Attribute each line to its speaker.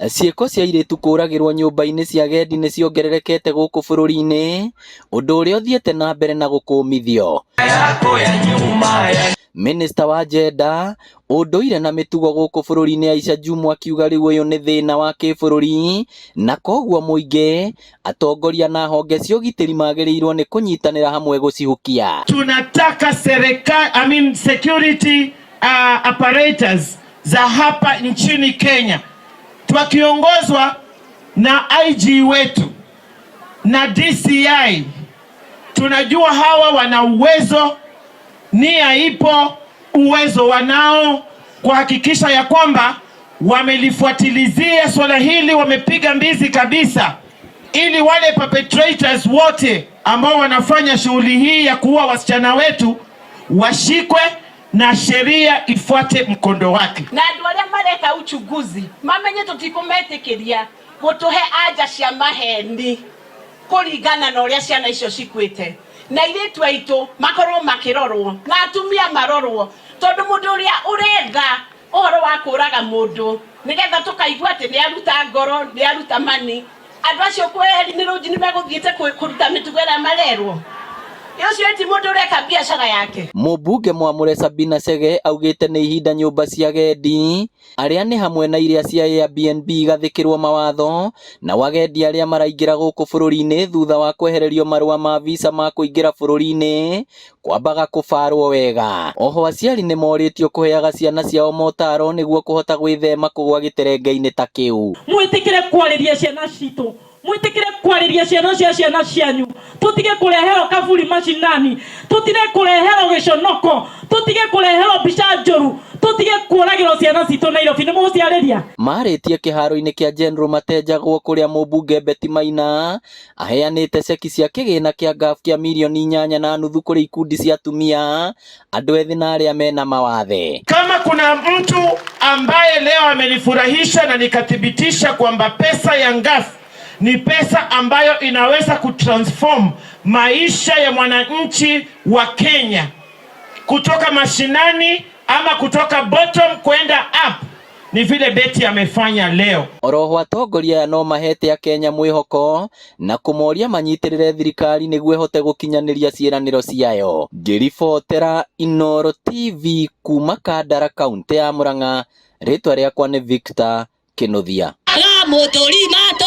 Speaker 1: Ciĩko cia airĩtu kũragĩrwo nyũmba-inĩ cia agendi nĩ ciongererekete gũkũ bũrũri-inĩ, ũndũ ũrĩa ũthiĩte na mbere na gũkũmithio. Minista wa Gender, ũndũire na mĩtugo gũkũ bũrũri-inĩ Aisha Jumwa akiuga rĩu ũyũ nĩ thĩna wa kĩbũrũri, na koguo mũingĩ, atongoria na honge cia ũgitĩri magĩrĩirwo nĩ kũnyitanĩra hamwe gũcihukia.
Speaker 2: Tunataka security apparatus za hapa nchini Kenya tukiongozwa na IG wetu na DCI. Tunajua hawa wana uwezo, nia ipo, uwezo wanao kuhakikisha ya kwamba wamelifuatilizia swala hili, wamepiga mbizi kabisa, ili wale perpetrators wote ambao wanafanya shughuli hii ya kuua wasichana wetu washikwe na sheria ifuate mkondo wake.
Speaker 3: Na andũ arĩa mareka uchunguzi mamenye tũtikũmetĩkĩria gũtũhe anja cia maheni kũringana na ũrĩa ciana icio cikwĩte, na airĩtu aitũ makorwo makĩrorwo na atumia marorwo, tondũ mũndũ ũrĩa ũretha ũhoro wa kũraga mũndũ nĩgetha tũkaigua atĩ nĩ aruta ngoro, nĩ aruta mani, andũ acio kweli nĩ rũnji nĩ megũthiĩte kũruta mĩtugo ĩrĩa marerwo.
Speaker 1: Mũmbunge mwamũre Sabina Chege augĩte nĩ ihinda nyũmba cia agendi arĩa nĩ hamwe na iria cia Airbnb igathĩkĩrwo mawatho, na agendi arĩa maraingĩra gũkũ bũrũri-inĩ thutha wa kwehererio marũa ma visa ma kũingĩra bũrũri-inĩ kwambaga kũbarwo wega. Oho aciari nĩ morĩtio kũheaga ciana ciao motaro nĩguo kũhota gwĩthema kũgwa gĩterenge-inĩ ta kĩu.
Speaker 4: Mwĩtĩkĩre kwarĩria ciana citũ, mwĩtĩkĩre kwarĩria ciana cia ciana cianyu, tutige kũreherwo kaburi macinani, tutige kũreherwo gĩconoko, tutige kũreherwo mbica njũru, tutige kũragĩrwo ciana citũ Nairobi. Nĩ mũciarĩria.
Speaker 1: Marĩtie kĩharo-inĩ kĩa General Matenjagwo kũrĩa mũmbunge Betty Maina aheanĩte ceki cia kĩgĩna kĩa GAF kĩa milioni 8.5 kũrĩ ikundi cia atumia, andũ ethĩ na arĩa mena mawathe.
Speaker 2: Kama kuna mtu ambaye leo amenifurahisha na nikathibitisha kwamba pesa ya GAF ni pesa ambayo inaweza kutransform maisha ya mwananchi wa Kenya kutoka mashinani ama kutoka bottom kwenda up, ni vile Betty amefanya leo.
Speaker 1: Oroho atongoria no mahete Kenya mwĩhoko na kũmoria manyitĩrĩre thirikari nĩguo ĩhote gũkinyanĩria ciĩranĩro ciayo. Ngĩribotera Inooro TV kuma Kandara, kaunti ya Murang'a, rĩtwa rĩakwa nĩ Victor Kĩnuthia.